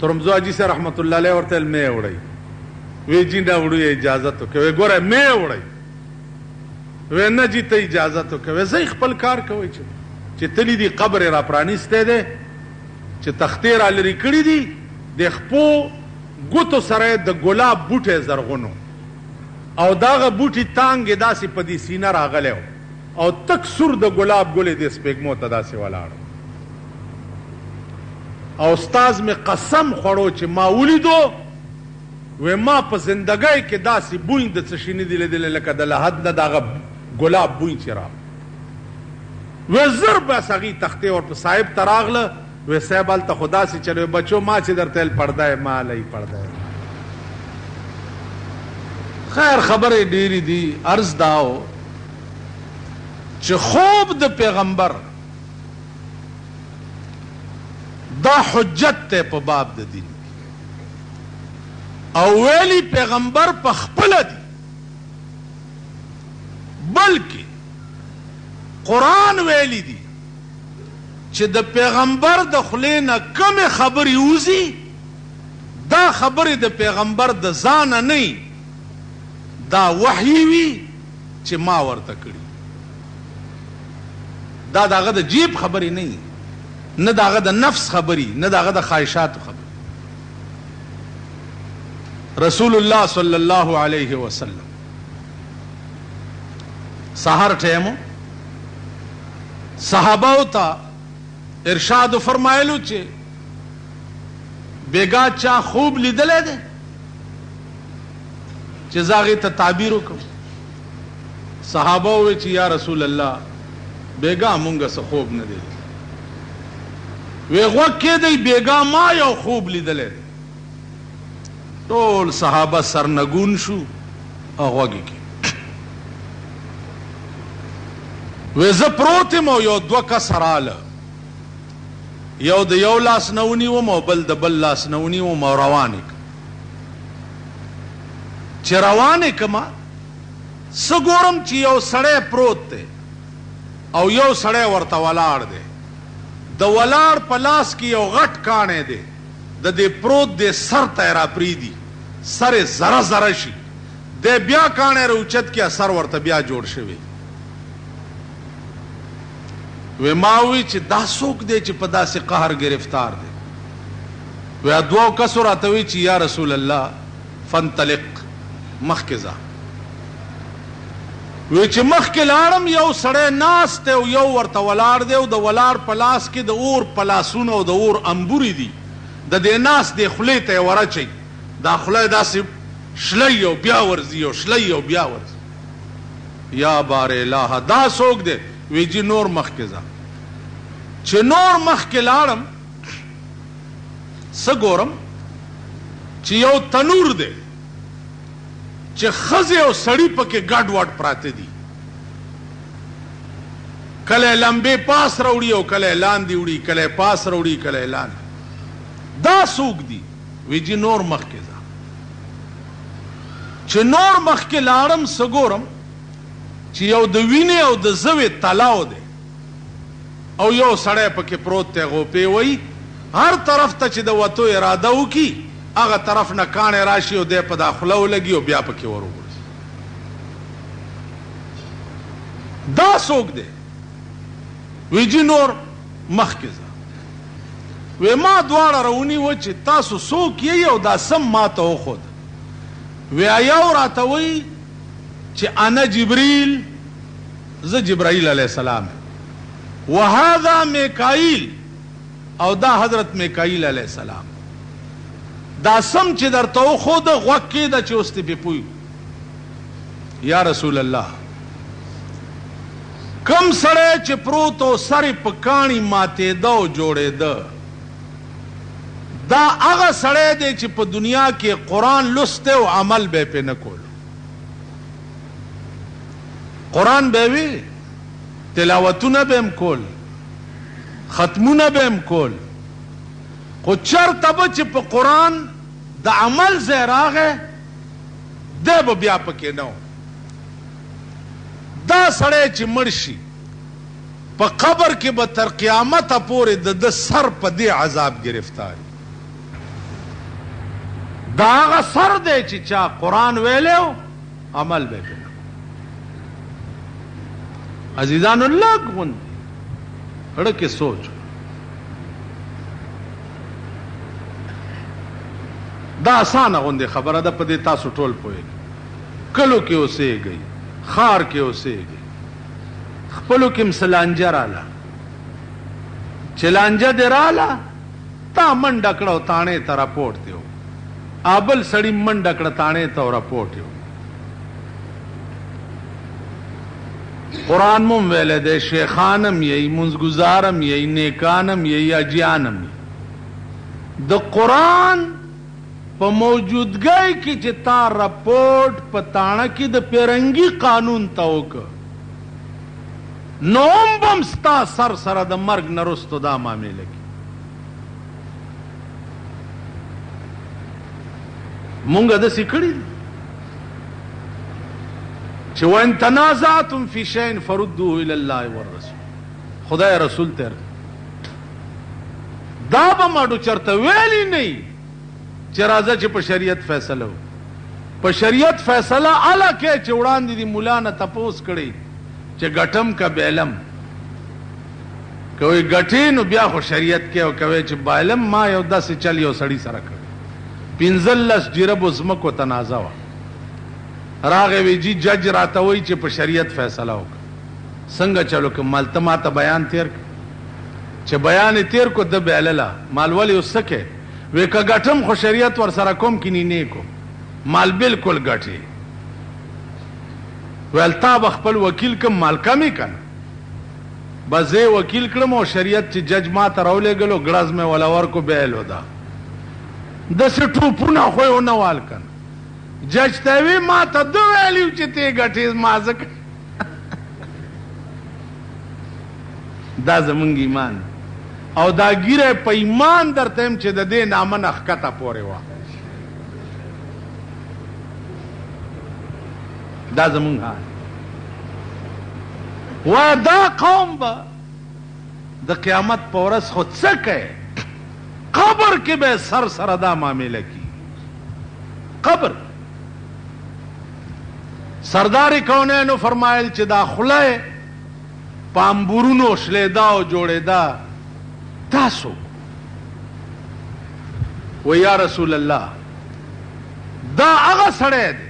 ترمزو حاجي صاحب رحمت الله علیه ورته مې وړی. وی جی دا وړو یې اجازت وکړه. وی ګوره مې وړی. وی نه جی ته اجازت وکړه. وی زه خپل کار کوئ چې تلي دي قبر یې را پرانیستی دی چې تختې را لرې کړي دي د خپو ګوتو سره د ګلاب بوټی زرغونو او دغه بوټي تانګ یې داسې په دې سینه راغلی او تک سور د ګلاب ګل یې د سپېږمو ته داسې ولاړ. او استاز مې قسم خوړو چې ما ولیدو. وی ما په زندګۍ کې داسې بوی د څه شي نه دي لیدلی لکه د لحد نه دغه ګلاب بوی چې راغله. وی زر بس هغې تختې ورپه صاحب ته راغله. وی صاحب هلته خو داسې چلوي بچو ما چې درته ویل پرده یې ما لئ پرده یې. خیر خبرې ډېرې دي. عرض دا و چې خوب د پیغمبر دا حجت ته په باب د دین او ویلی پیغمبر په خپله دي، بلکې قرآن ویلی دي چې د پیغمبر د خولې نه کمې خبرې وځي دا خبرې د پیغمبر د ځانه نه دا وحی وي چې ما ورته کړي. دا دغه د جیب خبرې نه نه دغه د نفس خبرې نه دغه د خواهشاتو خبرې. رسول الله صلی الله علیه وسلم سحر ټیمو صحابو ته ارشاد فرمایلو چې بیگا چا خوب لیدلی دی چې زه هغې ته تعبیر وکړم. صحابه وویل چې یا رسول الله بیگا مونږ څه خوب نه دی. وی غوږ کېدی بیگا ما یو خوب لیدلی دی. ټول صحابه سرنګون شو او غوږ کې وی زه پروت یم او یو دوه کس راله، یو د یو لاس نه ونیوم او بل د بل لاس نه ونیوم او روانې کړم. چې روانې کړمه څه ګورم چې یو سړی پروت دی او یو سړی ورته ولاړ دی. د ولاړ په لاس کې یو غټ کاڼی دی، د دې پروت دی سر ته یې راپرېږدي، سر یې زره زره شي، دی بیا کاڼی راوچت کړي سر ورته بیا جوړ شوی. وی ما وی چې دا څوک دی چې په داسې قهر گرفتار دی؟ وی دوو کسو راته وی چې یا رسول الله فانطلق مخکې ځه. وی چې مخکې لاړم یو سړی ناست دی او یو ورته ولاړ دی او د ولاړ په لاس کې د اور پلاسونه او د اور انبورې دي. د دې ناست دی خولې ته یې ورچوي، دا خوله یې داسې شلی او بیا ورځي او شلی او بیا ورځي. یا بار الهه دا څوک دی؟ وی جی نور مخکې ځه. چې نور مخکې لاړم څه ګورم چې یو تنور دی چې ښځې او سړي پکې ګډ وډ پراته دي، کله یې لمبې پاس راوړي او کله یې لاندې وړي، کله یې پاس راوړي کله یې لاندې. دا څوک دي؟ وی جی نور مخکې ځه. چې نور مخکې لاړم څه ګورم چې یو د وینې او د زوې تلاو دی او یو سړی پکې پروت دی، غوپې وایي. هر طرف ته چې د وتو اراده وکړي هغه طرف نه کاڼی راشي او دی په دا خوله ولګي او بیا پکې ور وګرځي. دا څوک دی؟ وی جي نور مخکې ځه. وی ما دواړه راونیوه چې تاسو څوک یې او دا سم ما ته وښود. وی یو راته وایي چې انا جبریل، زه جبرائیل علیہ السلام، وهذا میکائیل، او دا حضرت میکائیل علیہ السلام. دا سم چې درته وښوده غوږ کېده چې اوس دې پې پوه. یا رسول الله کم سړی چې پروت او سر یې په کاڼي ماتېده او جوړېده، دا هغه سړی دی چې په دنیا کې قرآن لسته او عمل به یې پې نه کولو. قرآن به وي، تلاوتونه به هم کول، ختمونه به هم کول، خو چرته به چې په قرآن د عمل ځای راغی دی به بیا پکې نه و. دا سړی چې مړ شي په قبر کې به تر قیامته پورې د ده سر په دې عذاب گرفتار. دا هغه سر دی چې چا قرآن ویلی و عمل به یې نه. عزیزانو لږ غوندې زړه کې سوچ. دا اسانه غوندې خبره ده، په دې تاسو ټول پوهېږئ. کلو کې اوسېږئ، خار کې اوسېږئ، خپلو کې م څه لانجه راله، چې لانجه دې راله تا منډه کړه او تاڼې ته راپورټ دی و، بل سړي منډه کړه تاڼې ته او راپورټ یې و. قرآن مم ویلے دے، شیخانم یہی، منزگزارم یہی، نیکانم یہی، اجیانم یہی. د قرآن په موجودګۍ کې چې تا رپورټ په تاڼه کې د پیرنګي قانون ته وکړه، نو هم به هم ستا سر سره د مرګ نه رستو دا معامله کې. مونږ داسې کړي چې وان تنازعتم فی شیء فردوه الی الله والرسول. خدای رسول ته دا به ماډو چرته ویلی نه چې راځه چې په شریعت فیصله و. په شریعت فیصله اله کې چې وړاندې دي مولا نه تپوس کړي چې ګټم که بیلم. کوي ګټې نو بیا خو شریعت کې، او کوي چې بایلم ما یو داسې چل یو سړي سره کړ. 15 جربو ځمکو تنازع وه. راغی وی جی جج راته وایي چې په شریعت فیصله وکړه. څنګه چلو که مال ته ما ته بیان تیر کړ. چې بیان یې تیر کو ده بیلله مال ولې اوس څه کوې؟ وی که ګټم خو شریعت ورسره کوم کینی نه کوم، مال بالکل ګټې. ویل تا به خپل وکیل کم مال کمې که نه؟ بس زه وکیل کړم او شریعت چې جج ما ته راولېږلو ګړز مې وله ورکو بیلو ده. داسې ټوپونه خو یې ونه وال که نه. جج ته وی ما ته ده ویلي چې ته ګټې ما ځکه. دا زمونږ ایمان او دا ګیره په ایمان درته یم چې د دې نامه نه ښکته پورې وه. دا زمونږ حال. وایه دا قوم به د قیامت په ورځ خو څه کوي؟ قبر کې به سر سره دا معامله کی. قبر سردار کونینو فرمایل چې دا خوله په انبورونو شلیده او جوړېده، تاسو و یا رسول الله دا هغه سړی دی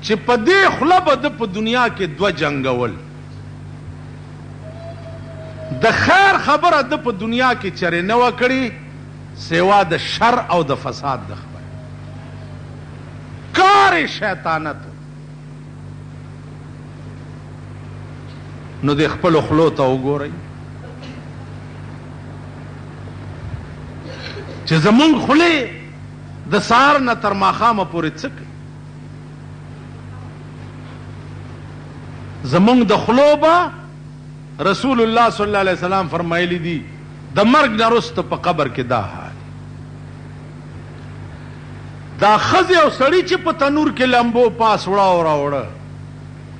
چې په دې خوله به ده په دنیا کې 2 جنګول. د خیر خبره ده په دنیا کې چرې نه وه کړې سوا د شر او د فساد د خبره. کار شیطانت. نو د خپلو خولو ته وګورئ چې زمونږ خولې د سهار نه تر ماښامه پورې څه کوي. زمونږ د خولو به رسول الله صلی الله علیه وسلم فرمایلی دي د مرګ نه وروسته په قبر کې دا حال. دا ښځې او سړي چې په تنور کې لمبو پاس وړه او راوړه،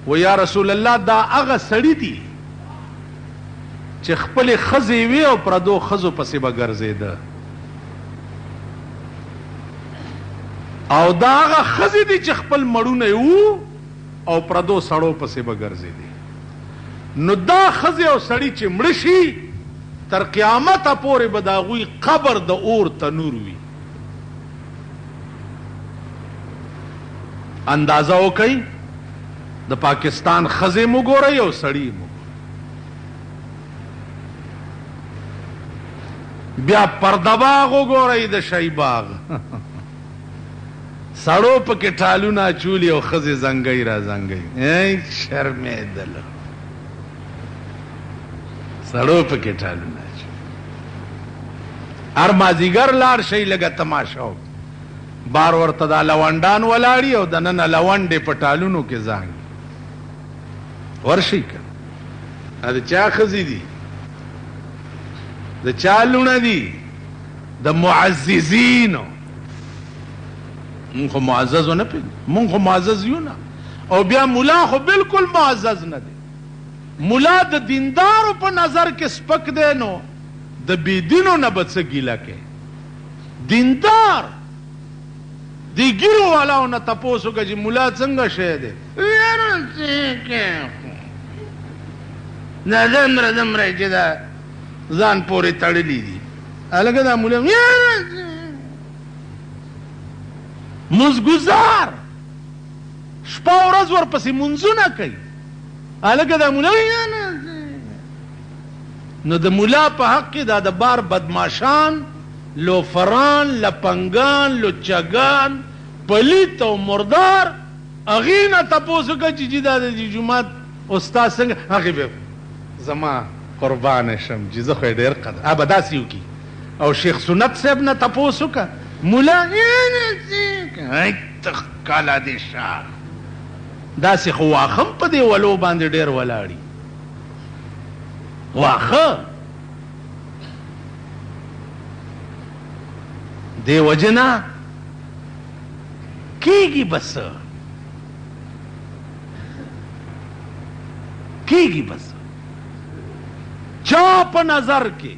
و یا رسول الله دا هغه سړي دي چې خپلې ښځې وي او پردو ښځو پسې به ګرځېده، او دا هغه ښځې دي چې خپل مړونه یې وو او پردو سړو پسې به ګرځېدې. نو دا ښځې او سړي چې مړه شي تر قیامته پورې به د هغوی قبر د اور تنور وي. اندازه وکئ د پاکستان ښځې مو ګورئ او سړي مو بیا پردباغ وګورئ د شی باغ سړو پکې ټالونه اچولي او ښځې زنګۍ را زنګۍ شرمېدل سړو پکې ټالونه اچولي هر مازدیګر لاړ شئ لږه تماشه وکړئ بار ورته دا لونډان ولاړي او دننه لونډې په ټالونو کې زانګي ورشئ که دا د چا ښځې دي د چا لونه دي د معززینو مونږ خو معزز ونه پېژنو مونږ خو معزز یو نه او بیا ملا خو بالکل معزز نه دی ملا د دیندارو په نظر کې سپک دی نو د بېدینو نه به څه ګیله کوي دیندار دی ګیرو والاو نه تپوس وکړه چې ملا څنګه شی دی دا دومره دومره چې دا ځان پورې تړلي دي هلکه دا ملا مزګزار شپه ورځ ورپسې مونځونه کوي هلکه دا ملا نو د ملا په حق کې دا د بار بدماشان لوفران لپنګان لچګان پلیت او مردار هغې نه تپوس وکړه چې جي دا د جومات استاد څنګه هغې به زما قربانه شم چې زه خو یې ډېر قدر به داسې وکړي او شیخ سنت صاحب نه تپوس وکړه ملا ته کالا دې شاه داسې خو واښه هم په دې ولو باندې ډېر ولاړي واښه دې وجه نه کېږي بس کېږي بس چا په نظر کې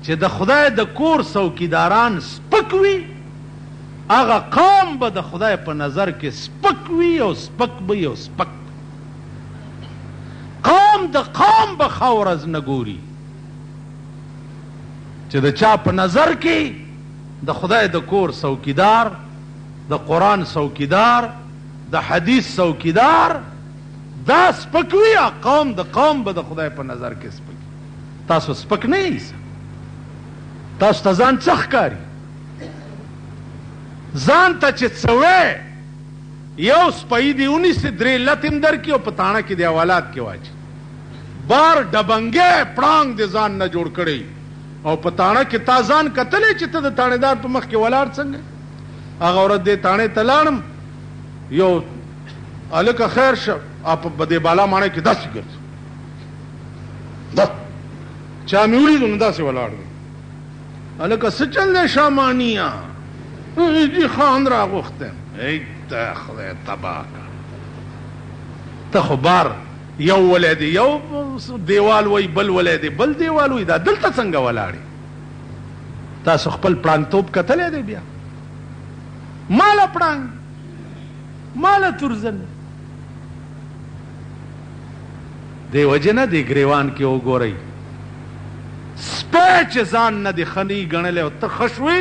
چې د خدای د کور څوکیداران سپک وي هغه قوم به د خدای په نظر کې سپک وي او سپک به او سپک قوم د قوم به ښه ورځ نه ګوري چې د چا په نظر کې د خدای د کور څوکیدار د قرآن څوکیدار د حدیث څوکیدار دا سپک وي قوم د قوم به د خدای په نظر کې سپک تاسو سپک نه یئ تاسو ته ځان څه ښکاري ځان ته چې څه وی یو سپی دې ونیسي درې لتې هم درکړي او په تاڼه کې د حوالات کې واچي بار ډبنګی پړانګ دې ځان نه جوړ کړی او په تاڼه کې تا ځان کتلی چې ته د تاڼېدار په مخ کې ولاړ څنګه هغه ورځ دې تاڼې ته لاړم یو هلکه خیر شه په دې بالا ماڼۍ کې داسې ګرځو چا مې ولیدو نو داسې ولاړ دی هلکه څه چل دی شامانیه جي خان راغوښتی ای ته خدای تباه کړه ته خو بار یو ولی دی یو دیوال وی بل ولی دی بل دیوال وی دا دلته څنګه ولاړې تاسو خپل پړانګتوب کتلی دی بیا ماله پړانګ ماله تورزن دی وجه نه دی ګریوان کې وګورئ سپی چې ځان نه دی ښه نه ګڼلی او ته ښه شوې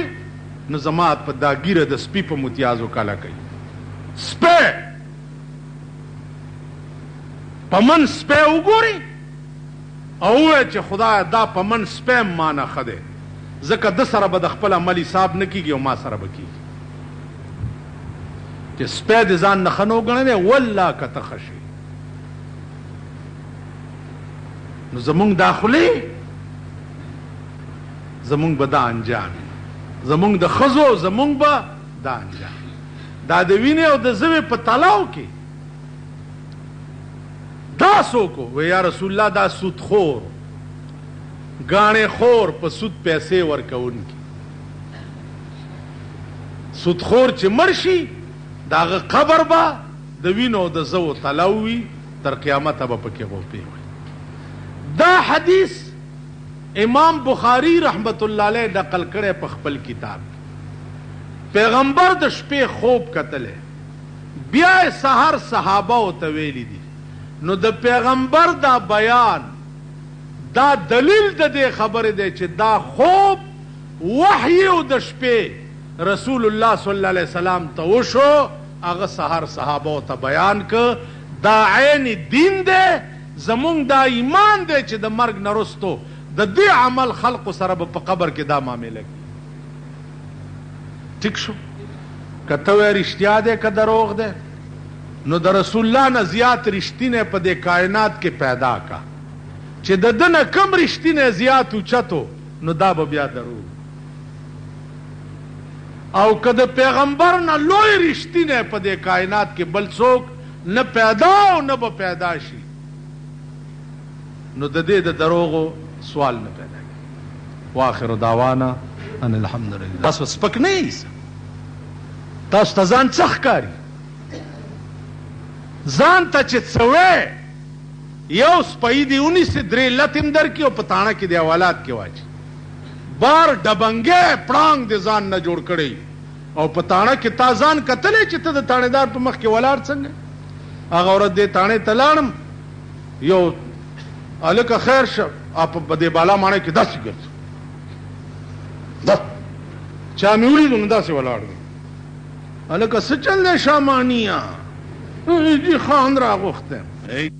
نو زما په دا ګیره د سپي په متیازو کاله کوي سپی په من سپی وګوري او ووایه چې خدایه دا په من سپی هم مانه ښه دی ځکه ده سره به د خپل عمل حساب نه کېږي او ما سره به کېږي چې سپی د ځان نه ښه نه وګڼلی والله که ته ښه شي نو زمونږ دا خولې زمونږ به دا انجام زمونږ د ښځو زمونږ به دا انجام دا د وینې او د زوی په تلاو کې دا څوک و یا رسول الله دا سودخور ګاڼې خور په سود پیسې ورکوونکي سودخور چې مړ شي د هغه قبر به د وینو د زو تلاو وي تر قیامته به پکې غوپې وي دا حدیث امام بخاری رحمت الله علیه نقل کړی په خپل کتاب پیغمبر د شپې خوب کتلی بیا یې سحر صحابه ورته ویلي دي نو د پیغمبر دا بیان دا دلیل د دې خبرې دی چې دا خوب وحی او د شپې رسول الله صلی الله علیه وسلم ته وشو هغه سحر صحابه ورته بیان که دا عین دین دی زمونږ دا ایمان دی چې د مرګ نه رستو د دې عمل خلقو سره به په قبر کې دا معامله کوي. ټیک شو؟ که ته وایې رښتیا دی که دروغ دی نو د رسول الله نه زیات رښتینی په دې کائنات کې پیدا کا چې د ده نه کم رښتینی زیات اوچتو نو دا به بیا دروغ او که د پیغمبر نه لوی رښتینی په دې کائنات کې بل څوک نه پیدا او نه به پیدا شي نو د دې د دروغو سوال نه پیدا کېږي. واخر دعوانا ان الحمدلله. تاسو سپک نه یئ، تاسو ته ځان څه ښکاري؟ ځان ته چې څه وی یو سپی دې ونیسي درې لتې درکړي او په تاڼه کې د اولاد کې واچي، بار ډبنګې پړانګ دې ځان نه جوړ کړی او په تاڼه کې تا ځان کتلی چې ته د تاڼېدار په مخ کې ولاړ څنګه. هغه ورځ دې تاڼې ته لاړم، یو هلکه خیر شه په دې بالا ماڼۍ کې داسې ګرځو چا مې ولیدو نو داسې ولاړ دی. هلکه څه چل دی شاه مانیه؟ جی خان راغوښتی